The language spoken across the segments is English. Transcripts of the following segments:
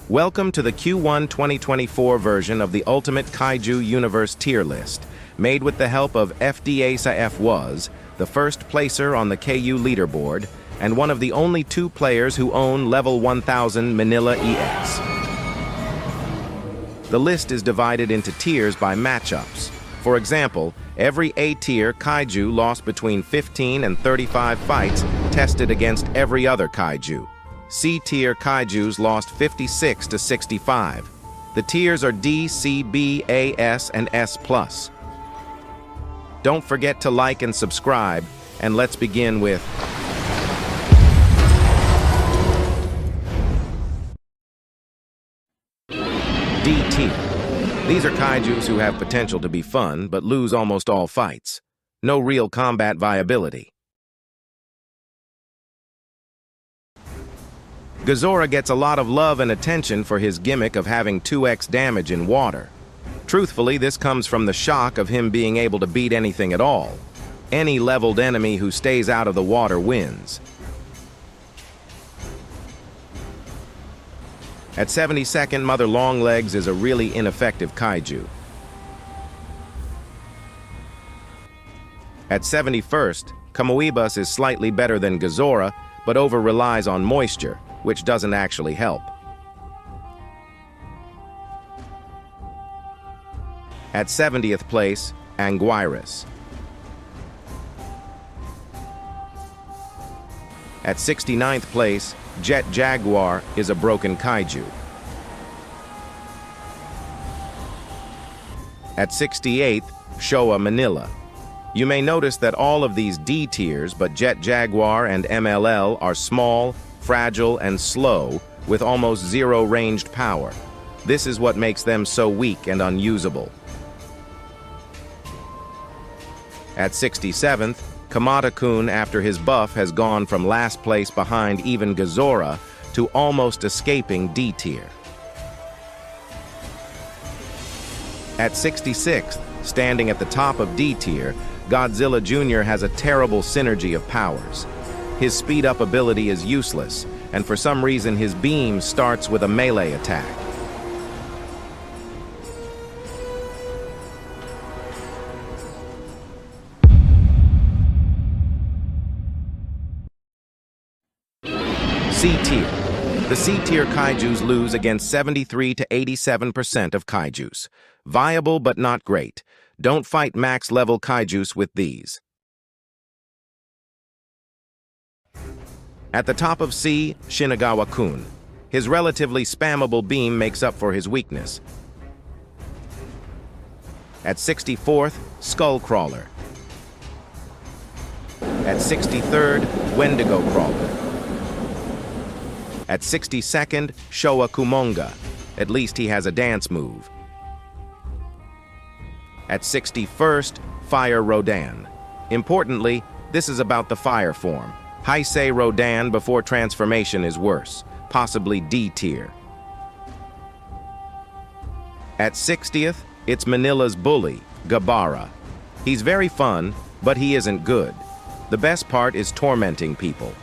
Welcome to the Q1 2024 version of the Ultimate Kaiju Universe Tier List, made with the help of fdasaefWas, the first placer on the KU leaderboard, and one of the only two players who own level 1000 Minilla EX. The list is divided into tiers by matchups. For example, every A-tier kaiju lost between 15 and 35 fights tested against every other kaiju. C-tier kaijus lost 56 to 65. The tiers are D, C, B, A, S, and S+. Don't forget to like and subscribe, and let's begin with D-tier. These are kaijus who have potential to be fun, but lose almost all fights. No real combat viability. Godzilla gets a lot of love and attention for his gimmick of having 2x damage in water. Truthfully, this comes from the shock of him being able to beat anything at all. Any leveled enemy who stays out of the water wins. At 72nd, Mother Longlegs is a really ineffective kaiju. At 71st, Kaijus is slightly better than Godzilla, but over-relies on moisture, which doesn't actually help. At 70th place, Anguirus. At 69th place, Jet Jaguar is a broken kaiju. At 68th, Showa Minilla. You may notice that all of these D tiers, but Jet Jaguar and MLL are small, fragile, and slow, with almost zero ranged power. This is what makes them so weak and unusable. At 67th, Kamata-kun, after his buff, has gone from last place behind even Godzilla to almost escaping D tier. At 66th, standing at the top of D tier, Godzilla Jr. has a terrible synergy of powers. His speed-up ability is useless, and for some reason his beam starts with a melee attack. C-tier. The C-tier kaijus lose against 73 to 87% of kaijus. Viable but not great. Don't fight max-level kaijus with these. At the top of C, Shinagawa-kun. His relatively spammable beam makes up for his weakness. At 64th, Skullcrawler. At 63rd, Wendigo Crawler. At 62nd, Showa Kumonga. At least he has a dance move. At 61st, Fire Rodan. Importantly, this is about the fire form. Heisei Rodan before transformation is worse, possibly D tier. At 60th, it's Manilla's bully, Gabara. He's very fun, but he isn't good. The best part is tormenting people.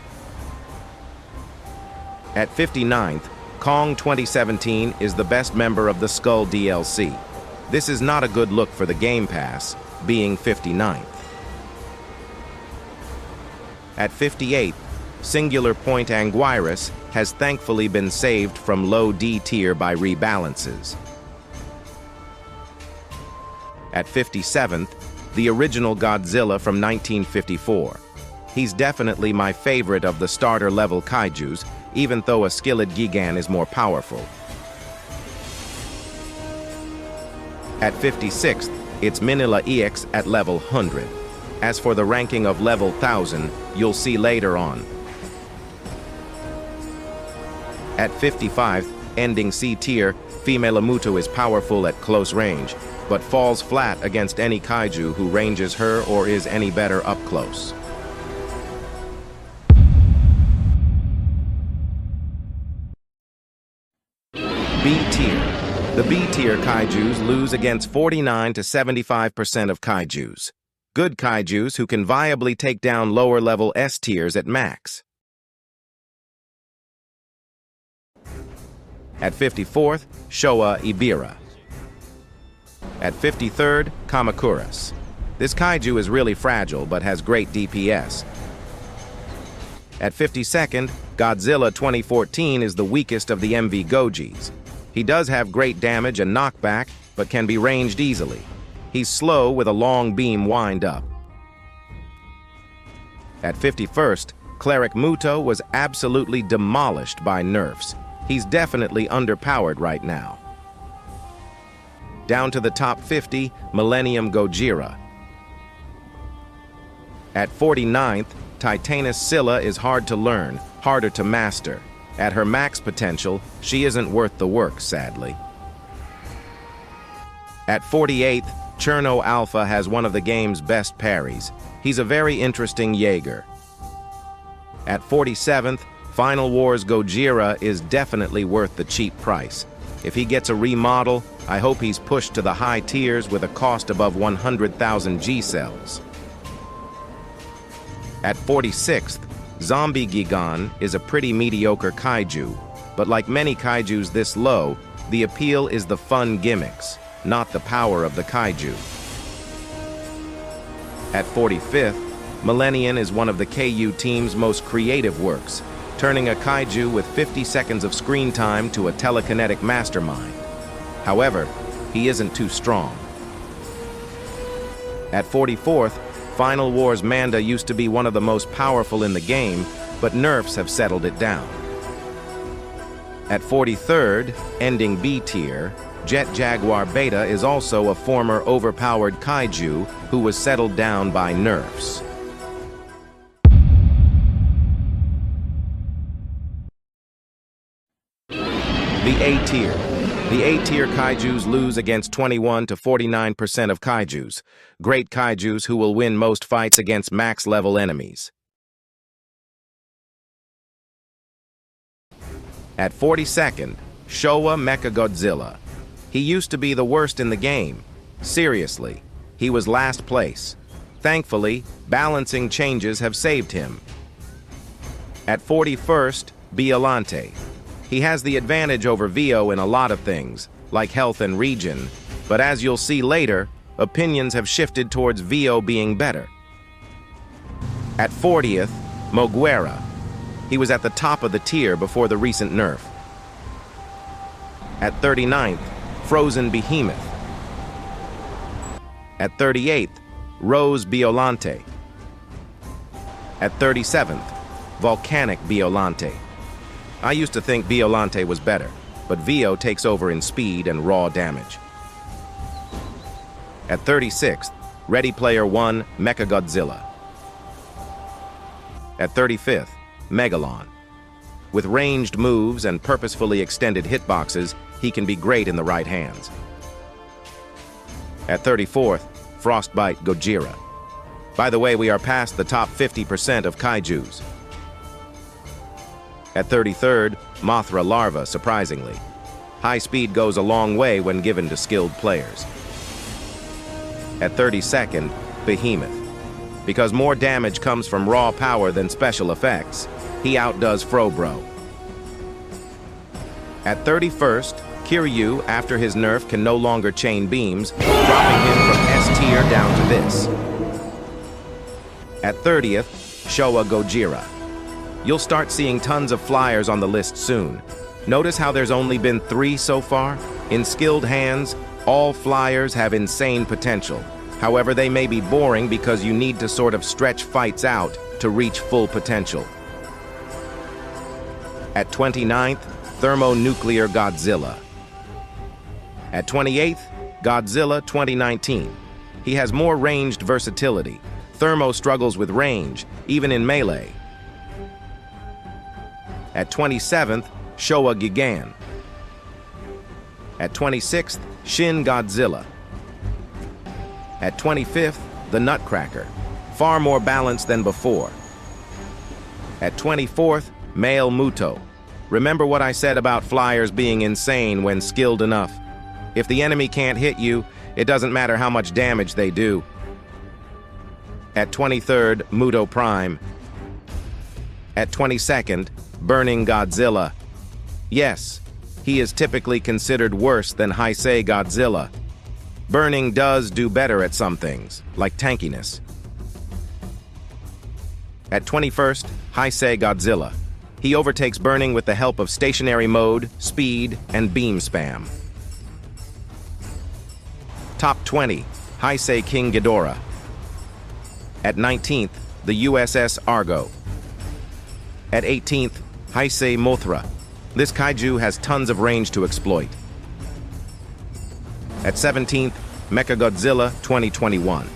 At 59th, Kong 2017 is the best member of the Skull DLC. This is not a good look for the Game Pass, being 59th. At 58th, Singular Point Anguirus has thankfully been saved from low D tier by rebalances. At 57th, the original Godzilla from 1954. He's definitely my favorite of the starter level kaijus, even though a skilled Gigan is more powerful. At 56th, it's Minilla EX at level 100. As for the ranking of level 1000, you'll see later on. At 55th, ending C tier, Femelamuto is powerful at close range, but falls flat against any kaiju who ranges her or is any better up close. B tier. The B tier kaijus lose against 49 to 75% of kaijus. Good kaijus who can viably take down lower level S tiers at max. At 54th, Showa Ibira. At 53rd, Kamakuras. This kaiju is really fragile but has great DPS. At 52nd, Godzilla 2014 is the weakest of the MV Gojis. He does have great damage and knockback, but can be ranged easily. He's slow with a long beam wind up. At 51st, Cleric Muto was absolutely demolished by nerfs. He's definitely underpowered right now. Down to the top 50, Millennium Gojira. At 49th, Titanus Scylla is hard to learn, harder to master. At her max potential, she isn't worth the work, sadly. At 48th, Cherno Alpha has one of the game's best parries. He's a very interesting Jaeger. At 47th, Final Wars Gojira is definitely worth the cheap price. If he gets a remodel, I hope he's pushed to the high tiers with a cost above 100,000 G-cells. At 46th, Zombie Gigan is a pretty mediocre kaiju, but like many kaijus this low, the appeal is the fun gimmicks, not the power of the kaiju. At 45th, Millennium is one of the KU team's most creative works, turning a kaiju with 50 seconds of screen time to a telekinetic mastermind. However, he isn't too strong. At 44th, Final Wars Manda used to be one of the most powerful in the game, but nerfs have settled it down. At 43rd, ending B tier, Jet Jaguar Beta is also a former overpowered kaiju who was settled down by nerfs. The A tier. The A tier kaijus lose against 21 to 49% of kaijus. Great kaijus who will win most fights against max level enemies. At 42nd, Showa Mechagodzilla. He used to be the worst in the game. Seriously, he was last place. Thankfully, balancing changes have saved him. At 41st, Biolante. He has the advantage over Vio in a lot of things, like health and regen, but as you'll see later, opinions have shifted towards Vio being better. At 40th, Moguera. He was at the top of the tier before the recent nerf. At 39th, Frozen Behemoth. At 38th, Rose Biolante. At 37th, Volcanic Biolante. I used to think Biolante was better, but Vio takes over in speed and raw damage. At 36th, Ready Player One Mechagodzilla. At 35th, Megalon. With ranged moves and purposefully extended hitboxes, he can be great in the right hands. At 34th, Frostbite Gojira. By the way, we are past the top 50% of kaijus. At 33rd, Mothra Larva, surprisingly. High speed goes a long way when given to skilled players. At 32nd, Behemoth. Because more damage comes from raw power than special effects, he outdoes Frobro. At 31st, Kiryu, after his nerf, can no longer chain beams, dropping him from S tier down to this. At 30th, Showa Gojira. You'll start seeing tons of flyers on the list soon. Notice how there's only been 3 so far? In skilled hands, all flyers have insane potential. However, they may be boring because you need to sort of stretch fights out to reach full potential. At 29th, Thermonuclear Godzilla. At 28th, Godzilla 2019. He has more ranged versatility. Thermo struggles with range, even in melee. At 27th, Showa Gigan. At 26th, Shin Godzilla. At 25th, the Nutcracker. Far more balanced than before. At 24th, Male Muto. Remember what I said about flyers being insane when skilled enough. If the enemy can't hit you, it doesn't matter how much damage they do. At 23rd, Muto Prime. At 22nd, Burning Godzilla. Yes, he is typically considered worse than Heisei Godzilla. Burning does do better at some things, like tankiness. At 21st, Heisei Godzilla. He overtakes Burning with the help of stationary mode, speed, and beam spam. Top 20, Heisei King Ghidorah. At 19th, the USS Argo. At 18th, Heisei Mothra. This kaiju has tons of range to exploit. At 17th, Mechagodzilla 2021.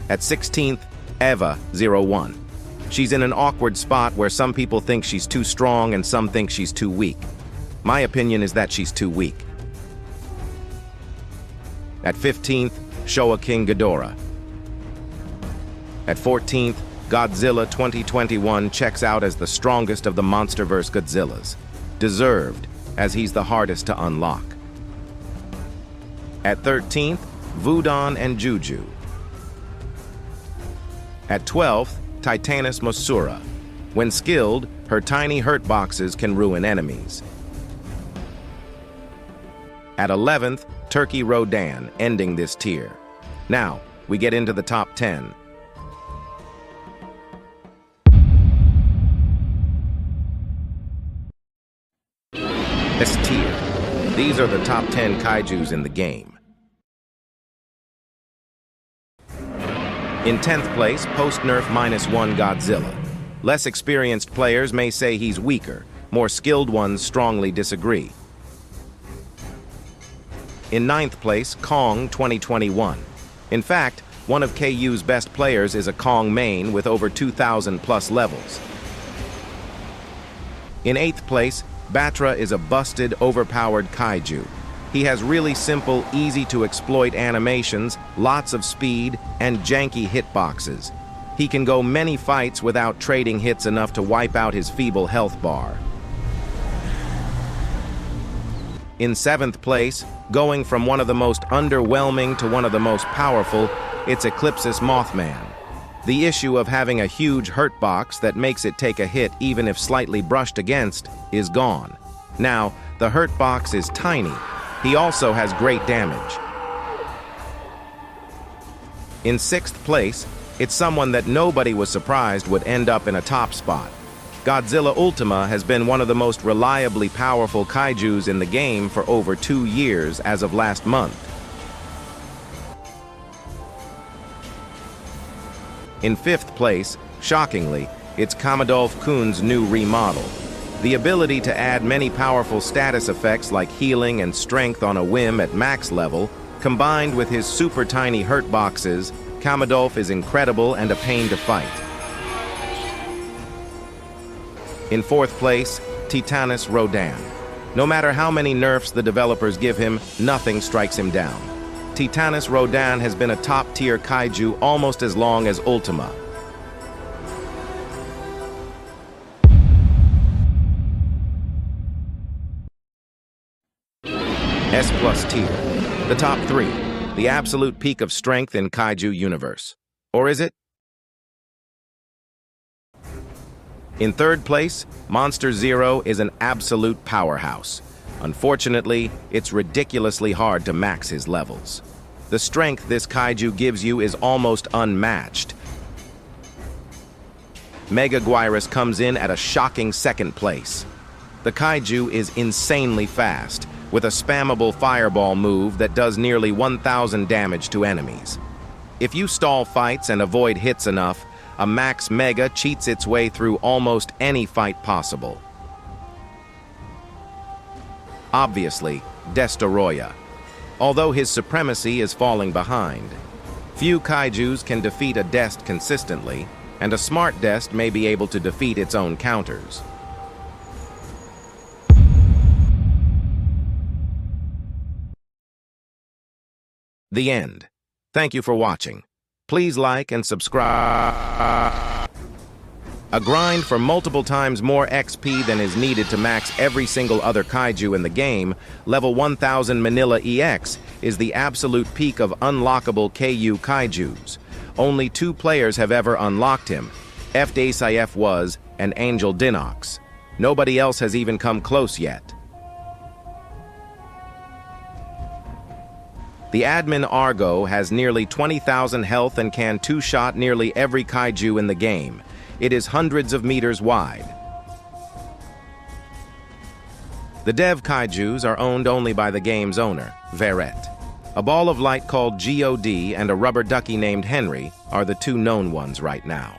At 16th, Eva 01. She's in an awkward spot where some people think she's too strong and some think she's too weak. My opinion is that she's too weak. At 15th, Showa King Ghidorah. At 14th, Godzilla 2021 checks out as the strongest of the MonsterVerse Godzillas. Deserved, as he's the hardest to unlock. At 13th, Wudon and Juju. At 12th, Titanus Mosura. When skilled, her tiny hurt boxes can ruin enemies. At 11th, Turkey Rodan, ending this tier. Now, we get into the top 10. S tier. These are the top 10 kaijus in the game. In 10th place, post-nerf -1 Godzilla. Less experienced players may say he's weaker. More skilled ones strongly disagree. In 9th place, Kong 2021. In fact, one of KU's best players is a Kong main with over 2,000 plus levels. In 8th place, Batra is a busted, overpowered kaiju. He has really simple, easy-to-exploit animations, lots of speed, and janky hitboxes. He can go many fights without trading hits enough to wipe out his feeble health bar. In 7th place, going from one of the most underwhelming to one of the most powerful, it's Eclipsis Mothman. The issue of having a huge hurt box that makes it take a hit even if slightly brushed against is gone. Now, the hurt box is tiny. He also has great damage. In 6th place, it's someone that nobody was surprised would end up in a top spot. Godzilla Ultima has been one of the most reliably powerful kaijus in the game for over 2 years as of last month. In 5th place, shockingly, it's Kamadolph Kun's new remodel. The ability to add many powerful status effects like healing and strength on a whim at max level, combined with his super tiny hurt boxes, Kamadolph is incredible and a pain to fight. In 4th place, Titanus Rodan. No matter how many nerfs the developers give him, nothing strikes him down. Titanus Rodan has been a top-tier kaiju almost as long as Ultima. S+ tier. The top 3. The absolute peak of strength in Kaiju Universe. Or is it? In 3rd place, Monster Zero is an absolute powerhouse. Unfortunately, it's ridiculously hard to max his levels. The strength this kaiju gives you is almost unmatched. Mega Guirus comes in at a shocking 2nd place. The kaiju is insanely fast, with a spammable fireball move that does nearly 1,000 damage to enemies. If you stall fights and avoid hits enough, a Max Mega cheats its way through almost any fight possible. Obviously, Destoroyah. Although his supremacy is falling behind. Few kaijus can defeat a Dest consistently, and a smart Dest may be able to defeat its own counters. The end. Thank you for watching. Please like and subscribe. A grind for multiple times more XP than is needed to max every single other kaiju in the game, level 1000 Minilla EX is the absolute peak of unlockable KU kaijus. Only 2 players have ever unlocked him, fdasaefWas and Angel Dinox. Nobody else has even come close yet. The admin Argo has nearly 20,000 health and can two-shot nearly every kaiju in the game. It is hundreds of meters wide. The dev kaijus are owned only by the game's owner, Verret. A ball of light called God and a rubber ducky named Henry are the two known ones right now.